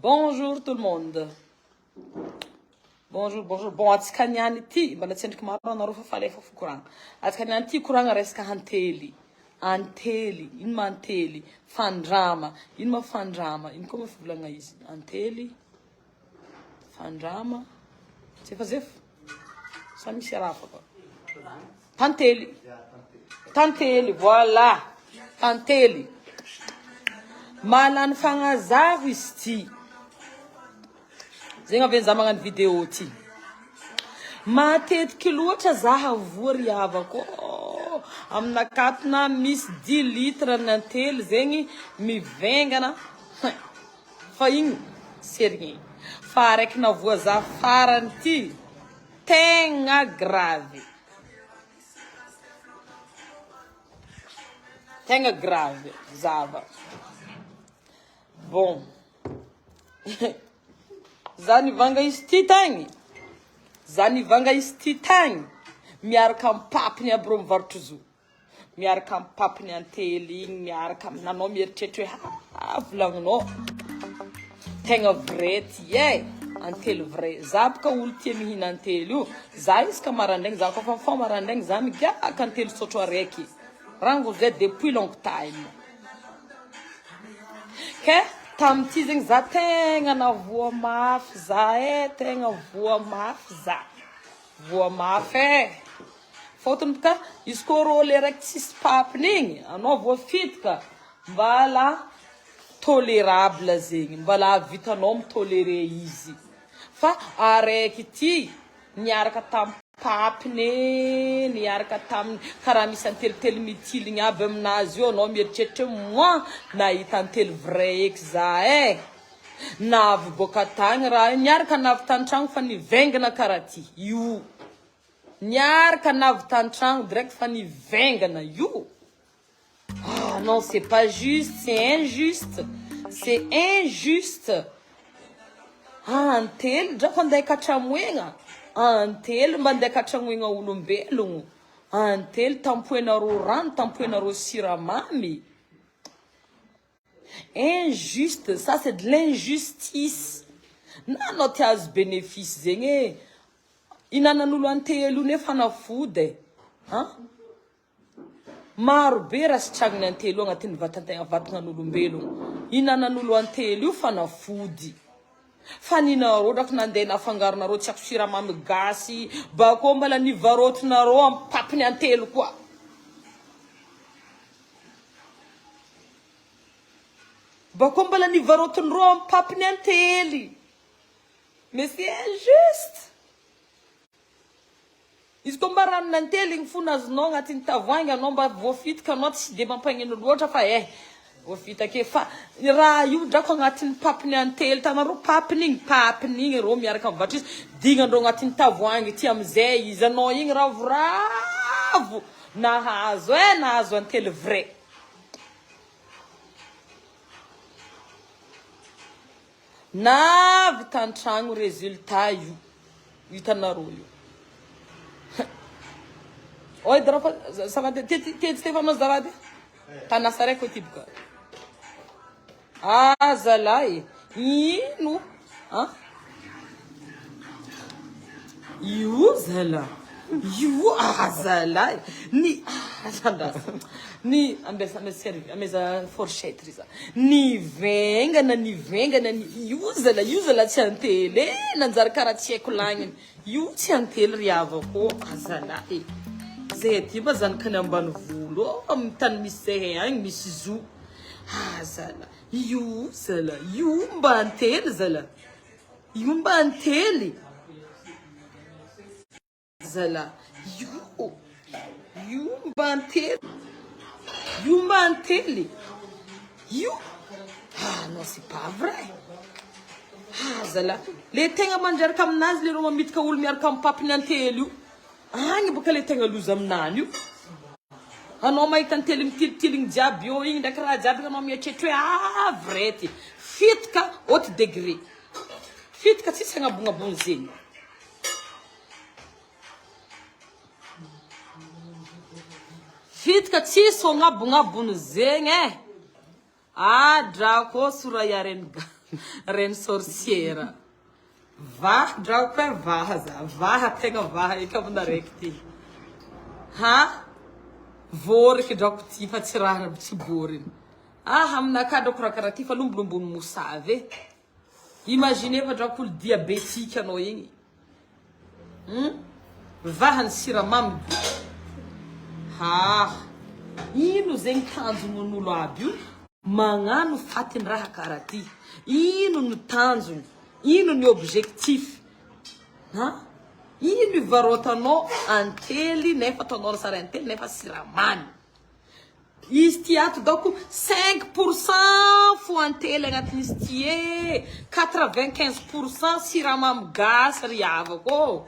Bonjour tout le monde. Bonjour, bonjour. Bon, atsika niany ity, mba natsendriky maro anareo fa falefa fokoragna. Atsika niany ity koragna resaka antely. Antely, ino ma antely? Fandrama. Ino ma fandrama? Ino koa ma fivolagna izy? Antely. Fandrama. Zefazefo. Sa misy raha fa koa. Tantely. Tantely, voilà. Tantely. Malany fagnazavo izy ty. Zegny avy za magnano vidéo ty. Matetiky loatra zaha vory havako. Aminakatona misy 10 litres n'antely zegny mivengana. Fa igny sérieux. Fa araiky navoa za farany ty tegna grave. Tegna grave zava. Bon. Za nivanga izy ty tagny. Za nivanga izy ty tagny. Miaraka amin'ny papiny aby rô mivarotro zo. Miaraka amin'ny papiny antely igny, miaraka aminanao mieritreritra hoe volagninao. Tegna vrai ty antely vrai. Za boka olo tia mihina antely io. Za isaka marandraigny, za kofa fa marandraigny za migaka antely sotro araiky. Rango zay depuis long time. Ke tamty zegny za tegna navoa mafy za tegna voa mafy za. Voa mafy Fotony boka izy koa rô le raiky tsisy papiny igny, anao voafitika mbala tolérable zegny, mbala vitanao mitoléré izy. Fa araiky ty niaraka tam papiny, niaraka tam karaha misy antelitely mitiligny aby aminazy io, anao mieritreritra moi nahita antely vrai eky za navy boka tagny raha niaraka navy tantragno fa nivengana karaha ty io. Niaraka navy tantragno direct fa nivengana io. Ah non, c'est pas juste, c'est injuste. C'est injuste. Antely drako andeha katramoegna. Antely mba andeha katramoegna olombelogno. Antely tampoenareo rano, tampoenareo siramamy. Injuste, ça c'est de l'injustice. Nanao tia azo bénéfice zegny inanan'olo antely nefa fanafody maro be raha sitragniny antely agnatin'ny vatanan'olombelogno. Inanan'olo antely io fanafody. Fa ninareo drako nandeha nafangaronareo tsy ako siramamy gasy, bakô mbala nivarotinareo amin'ny papiny antely koa. Bakô mbala nivarotinareo amin'ny papiny antely. Mais c'est injuste. Izy koa mba ranon'antely igny fona azonao agnatin'ny tavoahangy, anao mba voafitika, anao tsy de mampagnino loatra fa voafita ke fa raha io drako agnatin'ny papiny antely. Tanareo papiny igny rô miaraka mivatry izy, dignandreo agnatin'ny tavoahangy ty amizay izy, anao igny ravoravo nahazo antely vrai. Navy tantragno résultat io hitanareo io. Oi, dropa, savate, te Stefano zavate? Tanasare ko tibuka. Ah, zalai. Ino? Yu zala. Yu zalai. Ni ambesa fourchette riza. Ni vengana yu zala tsy antely. Nanjary karaha tsy haiko lagniny. Yu tsy antely riava ko zalai. Zay ty mba zanakany ambanivolo amin'ny tany misy zay agny misy zo. Zala. Io zala. Io mba antely zala. Io mba antely. Zala. Io mba antely. Io mba antely. Io. Non, c'est pas vrai. Zala. Le tegna manjaraka aminazy le ro mamitika olo miaraka amin'ny papiny antely io. Agny boka le tegna loza aminany io. Anao mahita antely mitilitiliny jiaby io igny ndraiky raha jiaby anao mieritreritra hoe vrai ty. Fitika haute degré. Fitika tsisy agnabognabony zegny. Fitika tsisy agnabognabony zegny drako sora yarenga. Reine sorcière. Va, drako pe vaha za. Vaha tegna vaha eka aminaraiky ty. Ha? Vory drako ty fa tsy raha tsy boriny. Ah, aminaka drako raha karaha ty fa lombolombony mosavy. Imaginez fa drako olo diabétique anao igny. Vaha ny siramamy. Ha. Ino zegny tanjon'olo aby io? Magnano fatiny raha karaha ty. Ino ny tanjony? Ino ny objectif? Ha? Ino varotanao antely nefa ataonao ny sary antely nefa siramamy. Izy ty ato dako 5% fo antely agnatin'izy ty e. 95% siramamy gasy ry havako.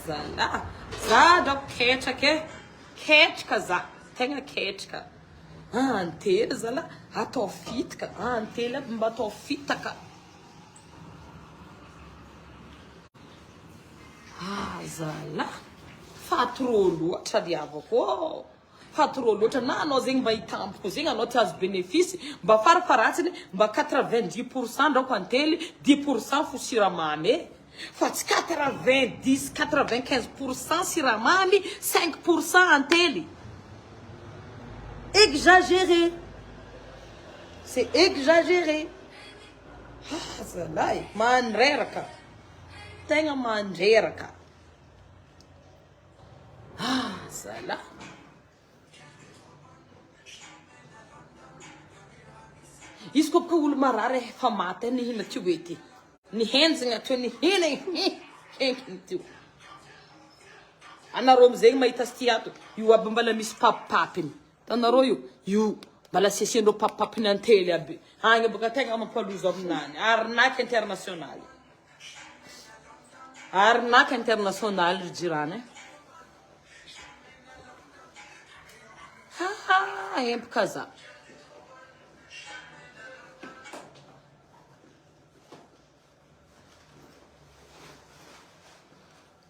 Zala. Za dako ketraka za. Tegna ketraka. Antely zala atao fitaka. Antely aby mba atao fitaka. Zala. Fa trop loatra ry havako. Fa trop loatra na anao zegny mba hitampoko zegny anao ty azo bénéfice mba farafaratsiny mba 90% drako antely 10% fo siramamy. Fa tsy 95% siramamy 5% antely. Exagéré. C'est exagéré. Zalay, mandreraka. Tegna mandreraka. Zala. Izy koa olo marary efa maty ny hina ty oety. Ny henjagna to ny hina henkiny tio. Anareo amizegny mahita ty ato. Io aby mbala misy papapapiny. Tanareo io mbala siasiandreo papapapiny antely aby. Agny boka tegna mampaloza aminany. Arnaque internationale. Arnaque internationale ry jirany. Empaka za.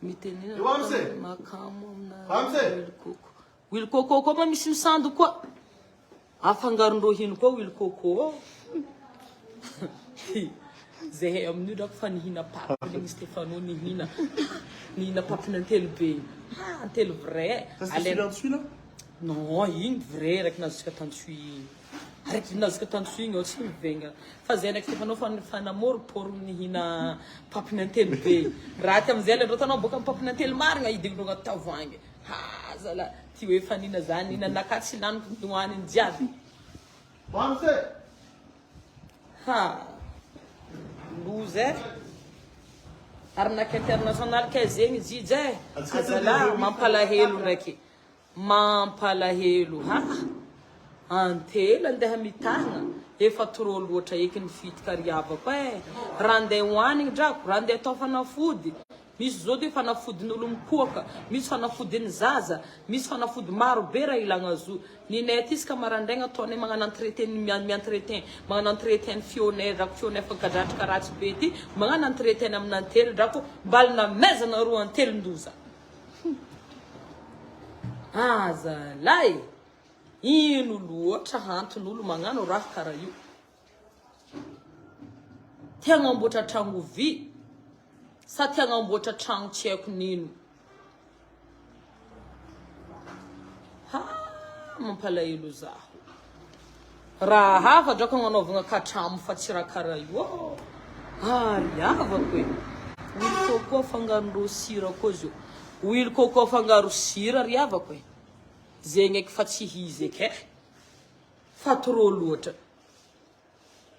Mitenina makamo amina wil coco koa misy misando koa afangarondreo hino koa wil coco. Zay amin'io drako fa nihina papy ny Stefano nihina papy antely be. Antely vrai. Non, igny vrai raiky nazosika tantsui. Raiky nazosika tantsui igny tsy mivengana. Fa zay raiky Stefano fa namory por nihina papy antely be. Raha ty amizay le tanao boka papy antely marigna idigno agnaty tavoahangy. Zala ty hoe fanina zany nina nakatsy laniko dohaniny jiaby. Loser. Arnaque internationale ke zegny jijay. Zala mampalahelo raiky. Mampalahelo. Antely andeha mitana efa trop loatra eky ny fitika ry havako e. Raha andeha hoanigny drako, raha andeha atao fanafody. Misy zao de fanafodin'olo mikoaka, misy fanafodin'ny zaza, misy fanafody maro be raha ilagna zo. Ninay ty iska marandraigna ataonay magnano entretien mi-entretien, magnano entretien fionay drako fionay fa gadratrika ratsy be ty, magnano entretien amin'antely drako mbalina mezana roa antelin-doza. Zalay. Ino loatra hanton'olo magnano raha karaha io. Tia agnamboatra tragno vy. Sa tia agnamboatra tragno tsy haiko nino. Mampalahelo zaho. Raha hafa drako agnanovagna katramo fa tsy raha karaha io. Riavako e. Wil coco fangarondreo sira koa zio. Wil coco fangaro sira riavako e. Zegny eky fa tsy hizy eky fa trop loatra.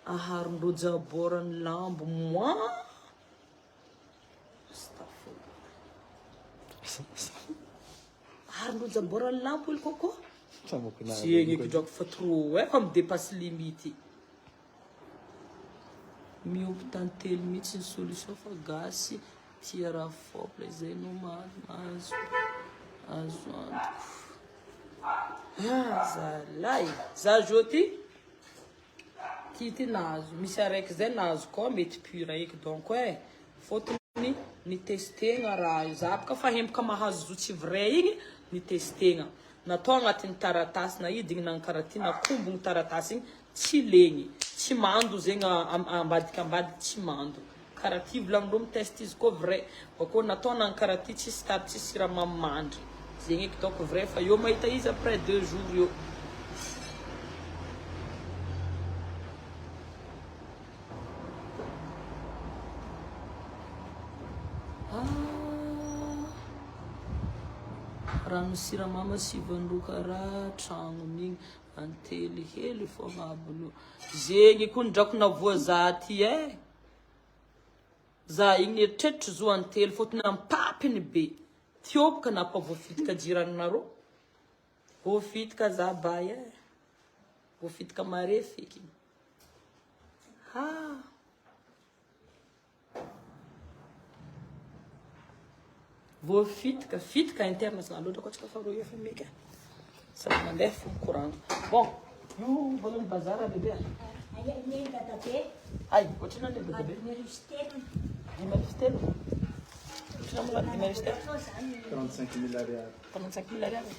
Aharondreo jaborany lambo moi. Aharondreo jaborany lambo il coco. Zegny eky drako fa trop fa midépasse limite. Miompy tantely mihitsy ny solution fa gasy tia raha fople zay no mahazo antoko. Zalay. Za joty ty nazo. Misy araiky zay nazo koa mety pure eky donc fotony ni testegna raha io. Za baka fa hempaka mahazo zo tsy vrai igny ni testegna. natao agnatin'ny taratasy na idigny nang karaty na kombogny taratasy igny tsy legny tsy mando zegny ambadika tsy mando karaty volagnin'olo mitest izy ko vrai bako natao nang karaty tsy start tsy siramamy mandry zegny eky donc vrai fa io mahita izy après 2 jours io rano siramama sivandro kara tragno migny antely hely fogna abolo zegny koa drako navoa za ty za igny eritreritry zo antely fôtony ampapiny be tiobaka na pa voafitika jiranonareo voafitika za bay voafitika mare feky voafitika fitika international loatra koa tsika faroa efa meky sady mandeha fo courant bon io voalony bazara bebe ay ohatrana le bebe Universitaire. Ohatrana malady universitaire 35 000 ariary 35 000 ariary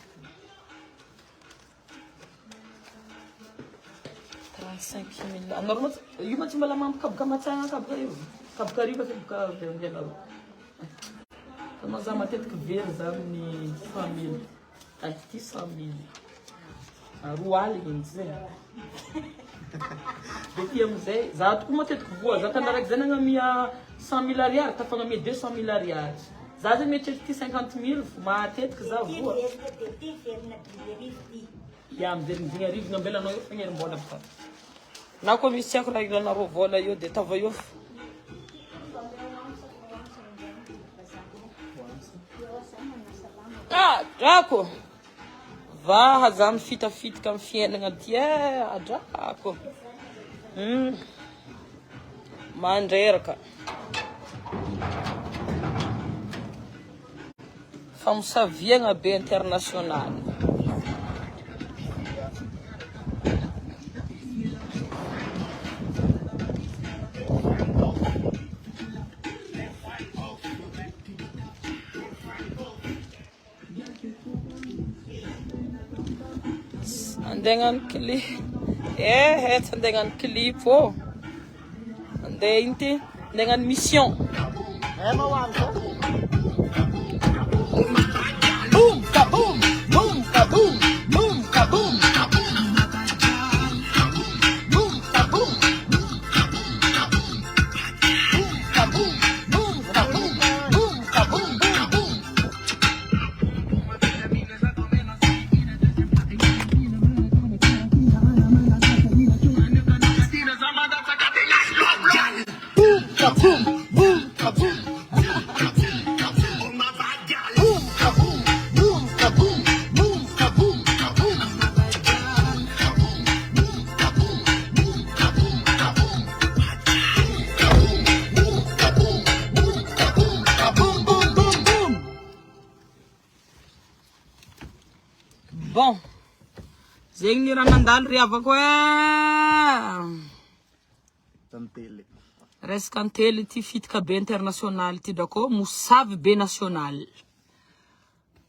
35 000 anareo io mantsy mbola mampikaboka matsagna kaboka io kaboka riva kaboka avy anareo Mas há matete que ver ni família. Aqui família. A rua ali, dizer. Daqui Amizay, já tu como matete que voa, já tá na hora dizendo a minha 100 000 ariary, tá falando a minha 200 000 ariary. Já já me tinha 50 000, mas matete que já voa. E a Amizay me vinha rivo, não bela não eu fui embora para. Na comissão que lá na rovola eu de tava eu. Drako va za mifitafitika amin'ny fiainagna ty drako mandreraka famosaviagna be international dengan clip dengan clip dengan mission boom kaboom boom kaboom boom kaboom boom kaboom boom kaboom boom kaboom boom Bom, zegny raha nandalo riavako Tantely. Resaka Tantely ty fitika be international ty drako mosavy be national.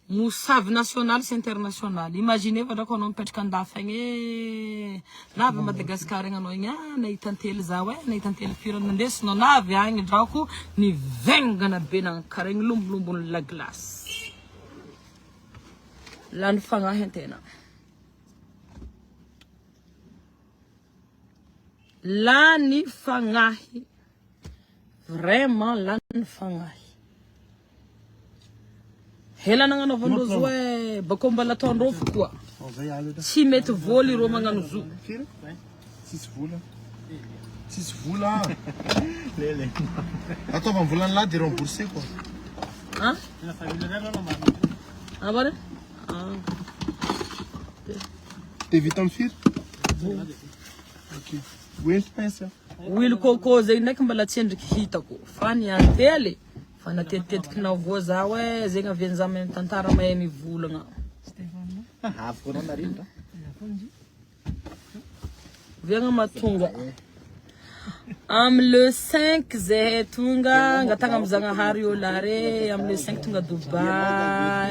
Mosavy national sy international. Imaginez fa drako anao mipetraka andafa igny navy Madagascar igny anao igny nahita Tantely za nahita Tantely firy nandesinao navy agny drako nivengana be nankara igny lombolombony la glace. Lany fagnahy antena. Lany fagnahy. Vraiment lany fagnahy. Hela nagnanaovandreo zo bako mbala ataondreo fo koa. Tsy mety voly rô magnano zo. Sisy vola. Lele. Ataova volany lahy de remboursé quoi. Hein? Ah voilà? T'es vite en fil? Ok. Oui, je pense. Wily kôkô zegny ndraiky mbala tsy endriky hitako fa ny Tantely fa natetitetiky navoa za zegny avianza amin'ny tantara mahay mivolagna. Afaka anao narindra. Viagna matonga. Le 5 zay tonga ngatagna am'Zagnahary io lare, le 5 tonga Dubai.